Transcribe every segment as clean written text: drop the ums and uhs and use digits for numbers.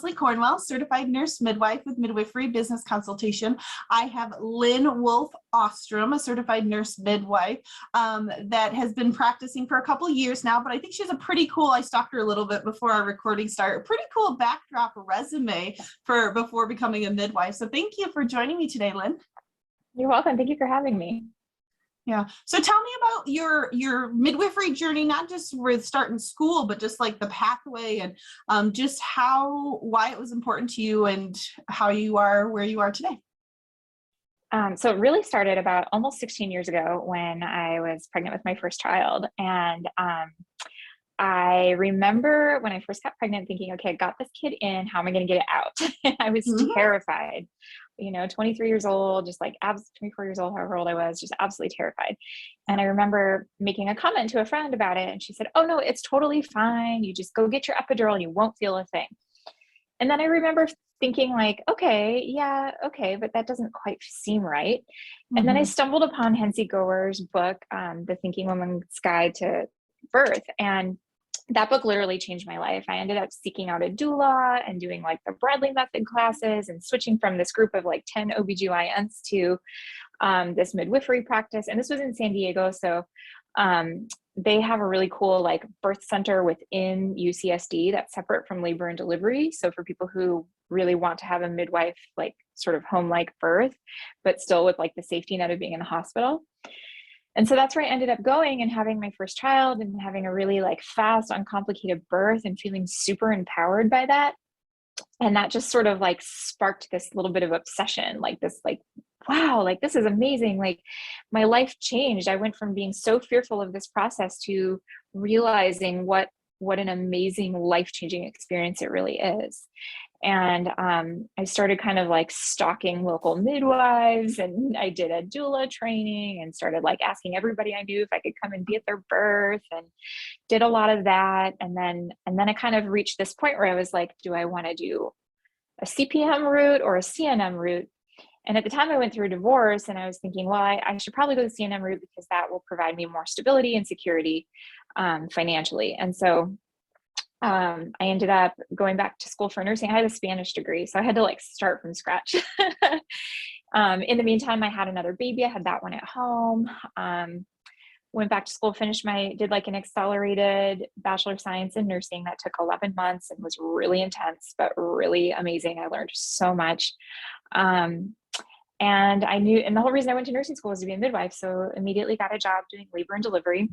Leslie Cornwell, certified nurse midwife with Midwifery business consultation. I have Lynn Wolf Ostrum, a certified nurse midwife that has been practicing for a couple of years now, but I think she has a pretty cool, I stalked her a little bit before our recording started, a pretty cool backdrop resume for before becoming a midwife. So thank you for joining me today, Lynn. You're welcome. Thank you for having me. Yeah. So tell me about your midwifery journey, not just with starting school, but just like the pathway and just why it was important to you and how you are where you are today. So it really started about almost 16 years ago when I was pregnant with my first child. And I remember when I first got pregnant thinking, okay, I got this kid in, how am I going to get it out? I was terrified, 23 years old, just like 24 years old, however old I was, just absolutely terrified. And I remember making a comment to a friend about it. And she said, oh no, it's totally fine. You just go get your epidural and you won't feel a thing. And then I remember thinking like, okay, but that doesn't quite seem right. And then I stumbled upon Hensi Goer's book, The Thinking Woman's Guide to Birth. And that book literally changed my life. I ended up seeking out a doula and doing like the Bradley method classes and switching from this group of like 10 OBGYNs to this midwifery practice. And this was in San Diego. So they have a really cool like birth center within UCSD that's separate from labor and delivery. So for people who really want to have a midwife, like sort of home-like birth, but still with like the safety net of being in the hospital. And so that's where I ended up going and having my first child and having a really like fast, uncomplicated birth and feeling super empowered by that. And that just sort of like sparked this little bit of obsession, like this, like, wow, like this is amazing. Like my life changed. I went from being so fearful of this process to realizing what an amazing life-changing experience it really is. And I started kind of like stalking local midwives, and I did a doula training and started like asking everybody I knew if I could come and be at their birth, and did a lot of that. And then I kind of reached this point where I was like, do I want to do a CPM route or a CNM route? And at the time I went through a divorce and I was thinking, well, I should probably go the CNM route because that will provide me more stability and security financially. And so I ended up going back to school for nursing. I had a Spanish degree, so I had to like start from scratch. In the meantime, I had another baby. I had that one at home. Went back to school, did like an accelerated Bachelor of Science in nursing that took 11 months and was really intense, but really amazing. I learned so much. And the whole reason I went to nursing school was to be a midwife. So immediately got a job doing labor and delivery.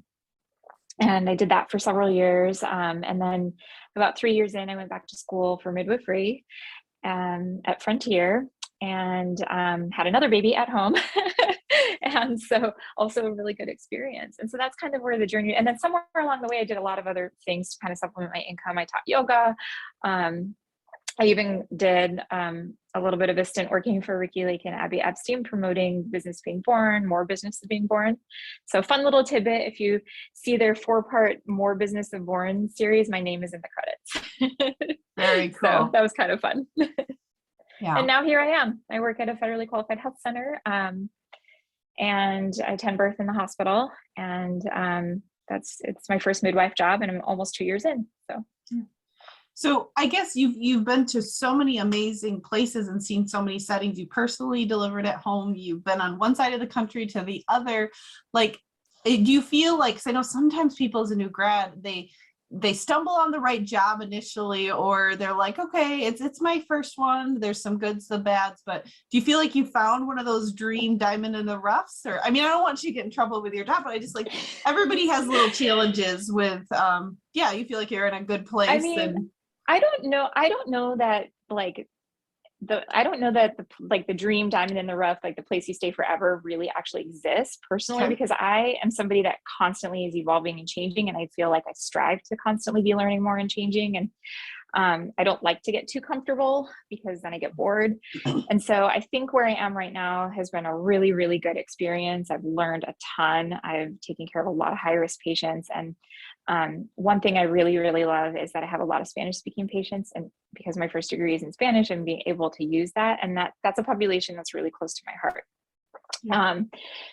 And I did that for several years. And then about 3 years in, I went back to school for midwifery at Frontier, and had another baby at home. And so also a really good experience. And so that's kind of where the journey, and then somewhere along the way, I did a lot of other things to kind of supplement my income. I taught yoga. I even did a little bit of a stint working for Ricky Lake and Abby Epstein, promoting Business Being Born, More Business of Being Born. So fun little tidbit, if you see their 4-part More Business of Born series, my name is in the credits. Very cool. So that was kind of fun. Yeah. And now here I am. I work at a federally qualified health center, and I attend birth in the hospital. And it's my first midwife job, and I'm almost 2 years in. So. Yeah. So I guess you've been to so many amazing places and seen so many settings. You personally delivered at home. You've been on one side of the country to the other. Like, do you feel like, because I know sometimes people as a new grad, they stumble on the right job initially, or they're like, okay, it's my first one. There's some goods, the bads, but do you feel like you found one of those dream diamond in the roughs? Or, I mean, I don't want you to get in trouble with your job, but I just like, everybody has little challenges with, you feel like you're in a good place. I mean, I don't know that the dream diamond in the rough, like the place you stay forever, really actually exists personally. Okay. Because I am somebody that constantly is evolving and changing. And I feel like I strive to constantly be learning more and changing. And I don't like to get too comfortable because then I get bored. And so I think where I am right now has been a really, really good experience. I've learned a ton. I've taken care of a lot of high-risk patients. And one thing I really, really love is that I have a lot of Spanish-speaking patients, and because my first degree is in Spanish, and being able to use that, and that's a population that's really close to my heart. Yeah.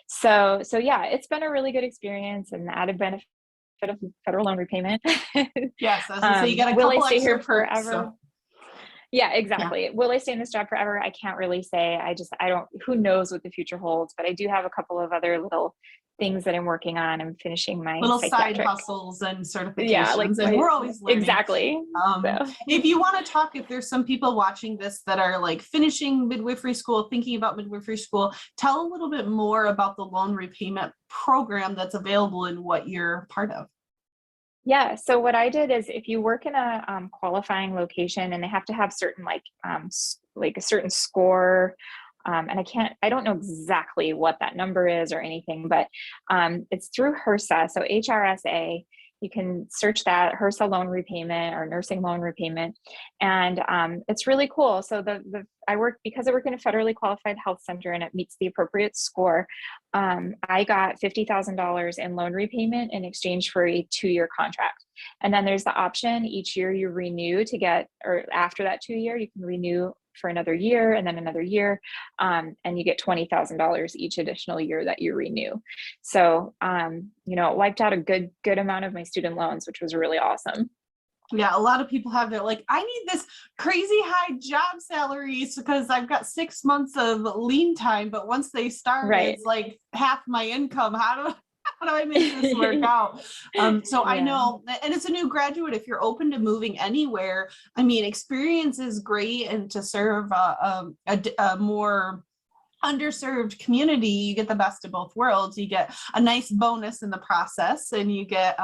So yeah, it's been a really good experience, and the added benefit of federal loan repayment. Yes, I was gonna say, you got a couple will I stay here perks, forever? so. Yeah, exactly. Will I stay in this job forever? I can't really say. I don't, who knows what the future holds, but I do have a couple of other little things that I'm working on. I'm finishing my Little side psychiatric. hustles and Yeah, like certifications, and we're always learning. exactly. So. If you want to talk, if there's some people watching this that are like finishing midwifery school, thinking about midwifery school, tell a little bit more about the loan repayment program that's available and what you're part of. Yeah. So what I did is, if you work in a qualifying location, and they have to have certain like a certain score, and I don't know exactly what that number is or anything, but it's through HRSA. So HRSA, you can search that, HRSA loan repayment or nursing loan repayment, and it's really cool. So because I work in a federally qualified health center and it meets the appropriate score, I got $50,000 in loan repayment in exchange for a 2-year contract. And then there's the option each year you renew to get, or after that 2-year, you can renew for another year and then another year, and you get $20,000 each additional year that you renew. So, it wiped out a good amount of my student loans, which was really awesome. Yeah, a lot of people have, they're like, I need this crazy high job salaries because I've got 6 months of lean time, but once they start, it's like half my income. How do I make this work out? So I know, and it's a new graduate, if you're open to moving anywhere, I mean, experience is great, and to serve a more underserved community, you get the best of both worlds. You get a nice bonus in the process, and you get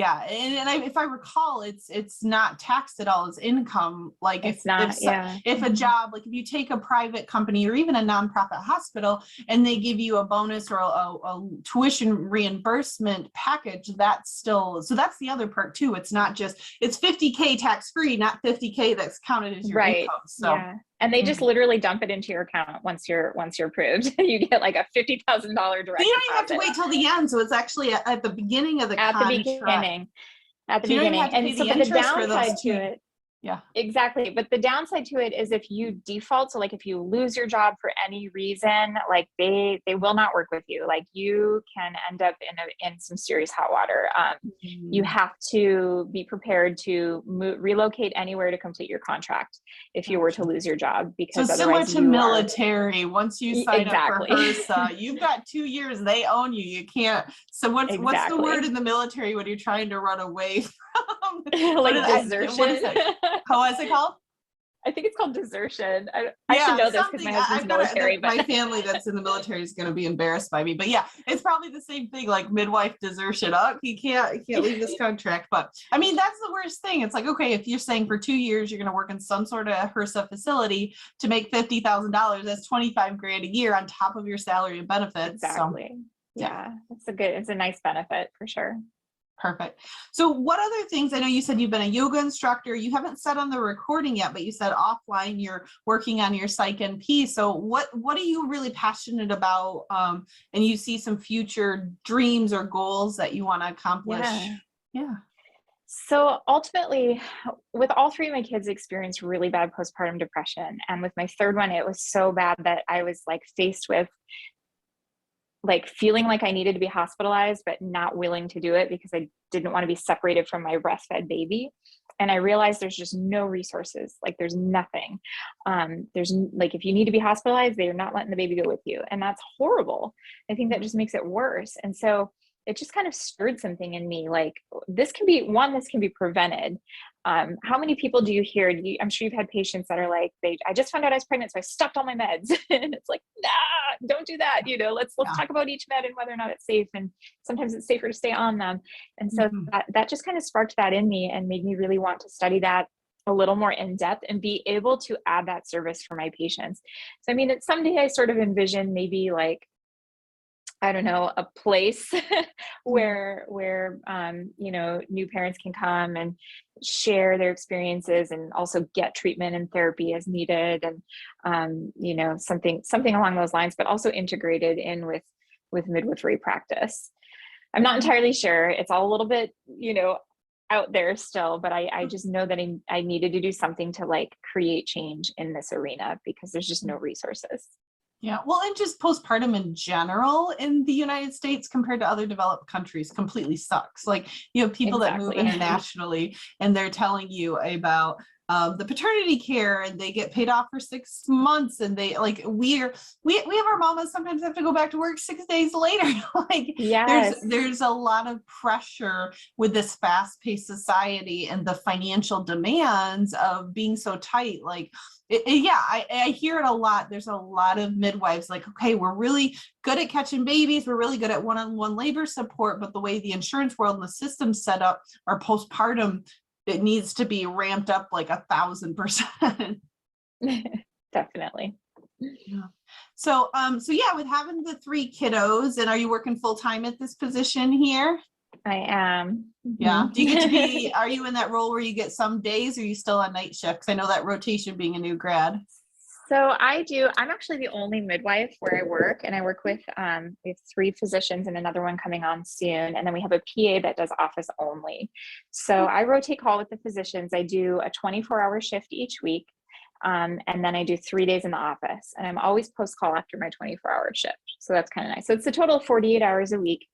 if I recall, it's not taxed at all as income. Like if a job, like if you take a private company or even a nonprofit hospital and they give you a bonus or a tuition reimbursement package, that's the other part too. It's not just, it's $50K tax free, not $50K that's counted as your income. So and they just literally dump it into your account once you're approved. You get like a $50,000 direct. So you don't even have to wait till the end. So it's actually at the beginning of the contract. At the beginning. And so the downside to it. Yeah, exactly. But the downside to it is if you default, so like if you lose your job for any reason, like they will not work with you. Like you can end up in some serious hot water. You have to be prepared to relocate anywhere to complete your contract if you were to lose your job, because so similar to military, once you sign up for HRSA, you've got 2 years, they own you. You can't. So what's the word in the military when you're trying to run away from like desertion? How is it called? I think it's called desertion. I should know this because my husband's military. But my family that's in the military is going to be embarrassed by me. But yeah, it's probably the same thing, like midwife desertion. Oh, you can't leave this contract. But I mean, that's the worst thing. It's like, okay, if you're saying for 2 years you're going to work in some sort of HRSA facility to make $50,000, that's $25,000 a year on top of your salary and benefits. Exactly. So, yeah, it's a nice benefit for sure. Perfect. So what other things, I know you said you've been a yoga instructor, you haven't said on the recording yet, but you said offline you're working on your psych NP. So what are you really passionate about? And you see some future dreams or goals that you want to accomplish? Yeah. So ultimately, with all 3 of my kids experienced really bad postpartum depression. And with my third one, it was so bad that I was like faced with like feeling like I needed to be hospitalized, but not willing to do it because I didn't want to be separated from my breastfed baby. And I realized there's just no resources. Like there's nothing. There's like, if you need to be hospitalized, they're not letting the baby go with you. And that's horrible. I think that just makes it worse. And so it just kind of stirred something in me. Like this can be prevented. How many people do you hear? I'm sure you've had patients that are like, I just found out I was pregnant, so I stopped all my meds. And it's like, nah, don't do that. Let's talk about each med and whether or not it's safe. And sometimes it's safer to stay on them. And so that just kind of sparked that in me and made me really want to study that a little more in depth and be able to add that service for my patients. So, I mean, someday I sort of envision maybe like, I don't know, a place where new parents can come and share their experiences and also get treatment and therapy as needed, and something along those lines, but also integrated in with midwifery practice. I'm not entirely sure. It's all a little bit, out there still, but I just know that I needed to do something to like create change in this arena because there's just no resources. Yeah, well, and just postpartum in general in the United States compared to other developed countries completely sucks. Like you have people that move internationally and they're telling you about the paternity care, and they get paid off for 6 months, and they like we have our mamas sometimes have to go back to work 6 days later. Like Yes. there's a lot of pressure with this fast-paced society and the financial demands of being so tight. Like I hear it a lot. There's a lot of midwives like, okay, we're really good at catching babies, we're really good at one-on-one labor support, but the way the insurance world and the system's set up, our postpartum, it needs to be ramped up like 1,000%. Definitely. Yeah. So yeah, with having the 3 kiddos, and are you working full time at this position here? I am. Yeah. Do you get to be, are you in that role where you get some days, or are you still on night shift? Because I know that rotation being a new grad. So I'm actually the only midwife where I work, and I work with, we have 3 physicians and another one coming on soon. And then we have a PA that does office only. So I rotate call with the physicians. I do a 24-hour shift each week. And then I do 3 days in the office, and I'm always post call after my 24-hour shift. So that's kind of nice. So it's a total of 48 hours a week.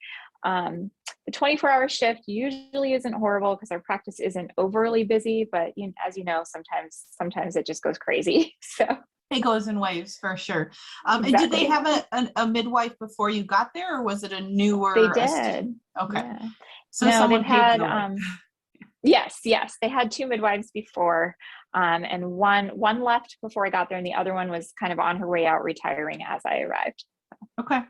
The 24-hour shift usually isn't horrible because our practice isn't overly busy, but as you know, sometimes it just goes crazy. So it goes in waves for sure. exactly. And did they have a midwife before you got there, or was it a newer? They did. Okay. Yeah. So no, someone they've had, paid yes, they had 2 midwives before, and one left before I got there, and the other one was kind of on her way out, retiring as I arrived. Okay.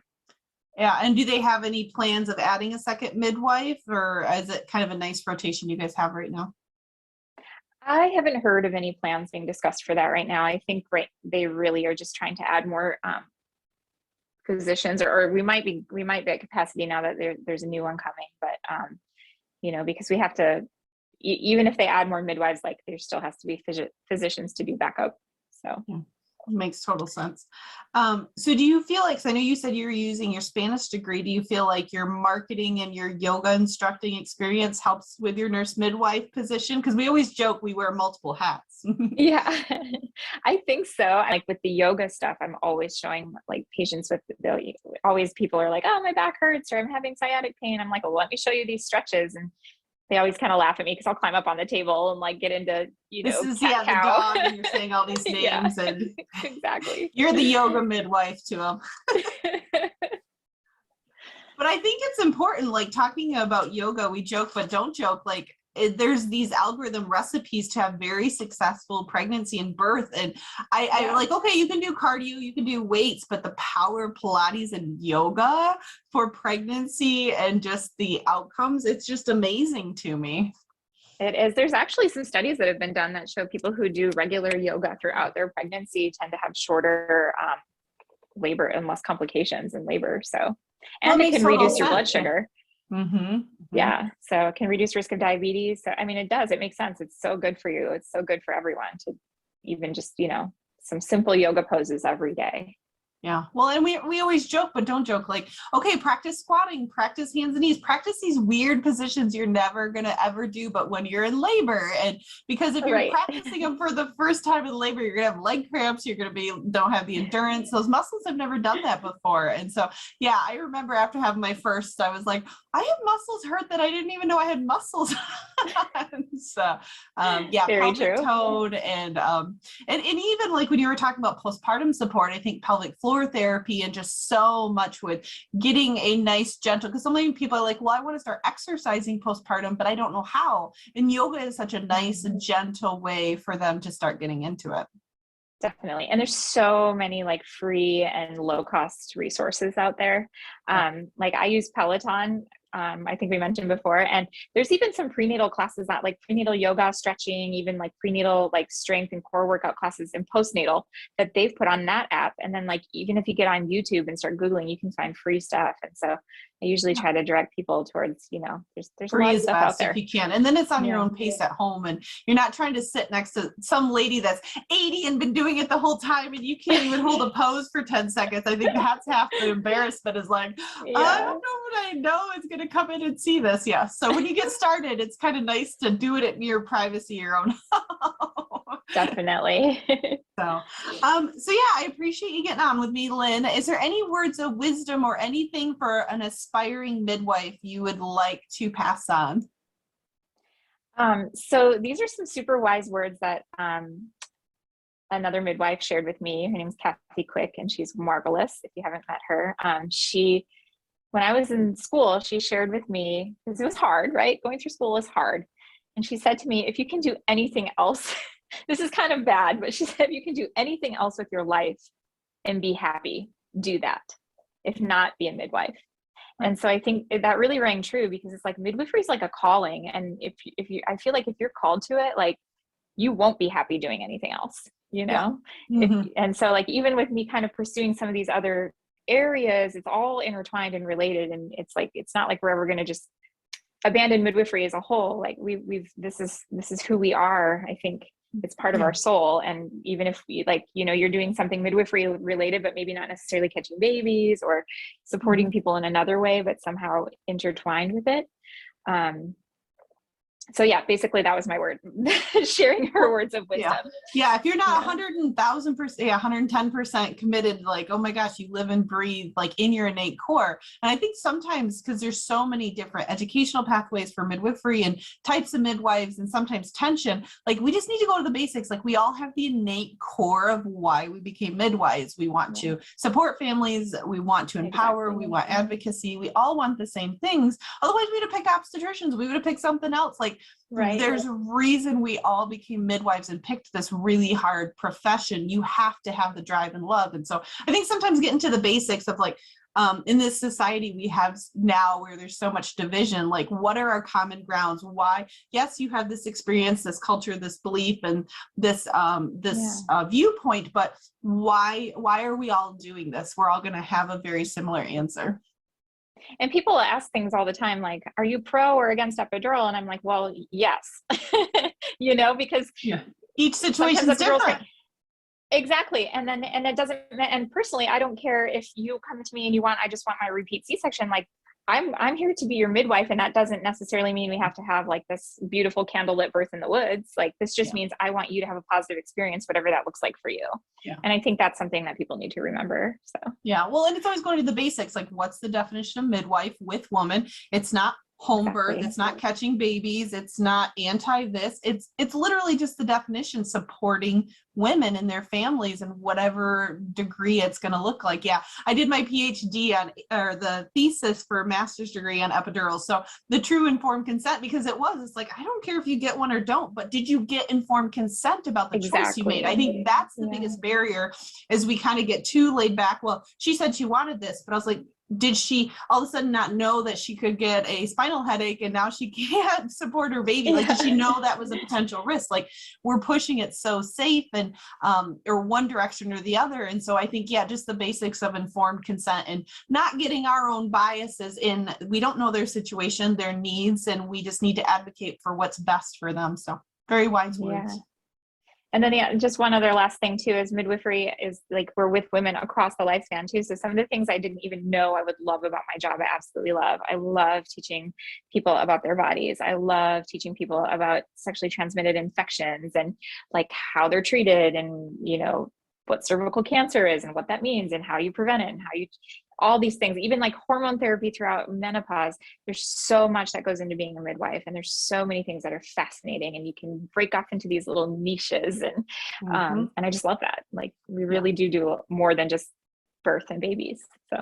Yeah. And do they have any plans of adding a second midwife, or is it kind of a nice rotation you guys have right now? I haven't heard of any plans being discussed for that right now. I think they really are just trying to add more positions, or we might be at capacity now that there's a new one coming. But because we have to, even if they add more midwives, like there still has to be physicians to do backup. So. Yeah. Makes total sense. So do you feel like, so I know you said you're using your Spanish degree, do you feel like your marketing and your yoga instructing experience helps with your nurse midwife position? Because we always joke we wear multiple hats. Yeah, I think so. Like with the yoga stuff, I'm always showing like patients with always people are like, oh, my back hurts, or I'm having sciatic pain. I'm like, well, let me show you these stretches. And they always kind of laugh at me because I'll climb up on the table and like get into, this is cat the cow. dog, and you're saying all these names. Yeah, and exactly. You're the yoga midwife to them. But I think it's important, like talking about yoga, we joke, but don't joke. Like there's these algorithm recipes to have very successful pregnancy and birth. And I like, okay, you can do cardio, you can do weights, but the power of Pilates and yoga for pregnancy and just the outcomes, it's just amazing to me. It is. There's actually some studies that have been done that show people who do regular yoga throughout their pregnancy tend to have shorter labor and less complications in labor. So, and it can reduce your blood sugar. Mm-hmm. Yeah. So it can reduce risk of diabetes. So, I mean, it does, it makes sense. It's so good for you. It's so good for everyone to even just, some simple yoga poses every day. Yeah. Well, and we always joke, but don't joke. Like, okay, practice squatting, practice hands and knees, practice these weird positions you're never going to ever do, but when you're in labor. And because if you're practicing them for the first time in labor, you're going to have leg cramps, you're going to don't have the endurance. Those muscles have never done that before. And so, yeah, I remember after having my first, I was like, I have muscles hurt that I didn't even know I had muscles. So, yeah, pelvic tone and even like when you were talking about postpartum support, I think pelvic floor therapy and just so much with getting a nice gentle, because so many people are like, well, I want to start exercising postpartum, but I don't know how. And yoga is such a nice and gentle way for them to start getting into it. Definitely. And there's so many like free and low cost resources out there. Like I use Peloton. I think we mentioned before, and there's even some prenatal classes that like prenatal yoga, stretching, even like prenatal like strength and core workout classes and postnatal that they've put on that app. And then like, even if you get on YouTube and start Googling, you can find free stuff. And so I usually try to direct people towards, there's a lot of stuff out there. If you can. And then it's on your own pace at home, and you're not trying to sit next to some lady that's 80 and been doing it the whole time and you can't even hold a pose for 10 seconds. I think that's half the embarrassment, is like, I don't know what I know is going to come in and see this. Yeah. So when you get started, it's kind of nice to do it at your privacy, your own home. Definitely. So yeah, I appreciate you getting on with me, Lynn. Is there any words of wisdom or anything for an aspiring midwife you would like to pass on? So these are some super wise words that another midwife shared with me. Her name's Kathy Quick, and she's marvelous. If you haven't met her, when I was in school, she shared with me, because it was hard, right? Going through school is hard. And she said to me, if you can do anything else, this is kind of bad, but she said, if you can do anything else with your life and be happy, do that. If not, be a midwife. And so I think that really rang true, because it's like midwifery is like a calling. And I feel like if you're called to it, like you won't be happy doing anything else, you know? Yeah. Mm-hmm. And so like, even with me kind of pursuing some of these other areas, it's all intertwined and related. And it's like, it's not like we're ever going to just abandon midwifery as a whole. Like this is who we are. I think it's part of our soul. And even if we, like, you know, you're doing something midwifery related, but maybe not necessarily catching babies or supporting people in another way, but somehow intertwined with it. So yeah, basically that was my word, sharing her words of wisdom. Yeah. If you're not 100,000%, 110% committed, like, oh my gosh, you live and breathe like in your innate core. And I think sometimes, because there's so many different educational pathways for midwifery and types of midwives and sometimes tension, like we just need to go to the basics. Like we all have the innate core of why we became midwives. We want to support families. We want to empower. We want advocacy. We all want the same things. Otherwise we would have picked obstetricians. We would have picked something else. Like, there's a reason we all became midwives and picked this really hard profession. You have to have the drive and love. And so I think sometimes getting to the basics of like, in this society we have now where there's so much division, like what are our common grounds? Why? Yes, you have this experience, this culture, this belief, and this viewpoint, but why are we all doing this? We're all going to have a very similar answer. And people ask things all the time, like, are you pro or against epidural? And I'm like, well, yes, you know, because each situation is different. Exactly. And it doesn't, and personally, I don't care if you come to me and I just want my repeat C-section. Like I'm here to be your midwife. And that doesn't necessarily mean we have to have like this beautiful candlelit birth in the woods. Like this just means I want you to have a positive experience, whatever that looks like for you. Yeah. And I think that's something that people need to remember. So, yeah. Well, and it's always going to the basics. Like what's the definition of midwife with woman? It's not home birth. It's not catching babies. It's not anti this. It's literally just the definition, supporting women and their families in whatever degree it's going to look like. Yeah. I did my PhD on, or the thesis for a master's degree on epidural. So the true informed consent, because it's like, I don't care if you get one or don't, but did you get informed consent about the choice you made? I think that's the biggest barrier, is we kind of get too laid back. Well, she said she wanted this, but I was like, did she all of a sudden not know that she could get a spinal headache and now she can't support her baby? Like, did she know that was a potential risk? Like, we're pushing it so safe and or one direction or the other. And so I think, just the basics of informed consent and not getting our own biases in. We don't know their situation, their needs, and we just need to advocate for what's best for them. So very wise words. And then just one other last thing too is midwifery is like, we're with women across the lifespan too. So some of the things I didn't even know I would love about my job, I absolutely love. I love teaching people about their bodies. I love teaching people about sexually transmitted infections and like how they're treated, and you know what cervical cancer is and what that means and how you prevent it and how you, all these things, even like hormone therapy throughout menopause. There's so much that goes into being a midwife, and there's so many things that are fascinating, and you can break off into these little niches, and I just love that. Like we really do more than just birth and babies. So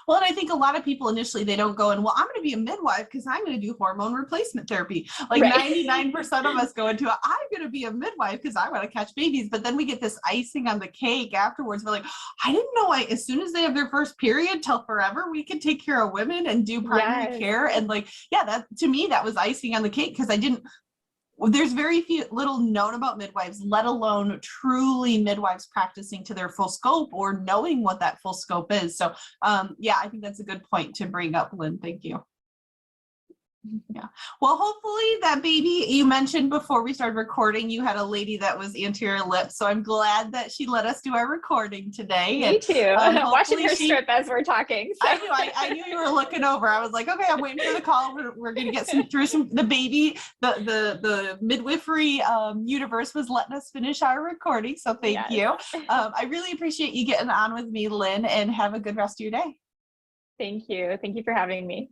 well, and I think a lot of people initially, they don't go in, well, I'm going to be a midwife because I'm going to do hormone replacement therapy. Like 99% of us go into it, I'm going to be a midwife because I want to catch babies. But then we get this icing on the cake afterwards. We're like, I didn't know as soon as they have their first period till forever, we could take care of women and do primary care. And like, that to me, that was icing on the cake, because there's very little known about midwives, let alone truly midwives practicing to their full scope or knowing what that full scope is. So I think that's a good point to bring up, Lynn. Thank you. Well, hopefully that baby you mentioned before we started recording, you had a lady that was anterior lip. So I'm glad that she let us do our recording today. Me too. Watching her strip as we're talking. So. I knew you were looking over. I was like, okay, I'm waiting for the call. We're going to get through the baby. The midwifery universe was letting us finish our recording. So thank you. I really appreciate you getting on with me, Lynn, and have a good rest of your day. Thank you. Thank you for having me.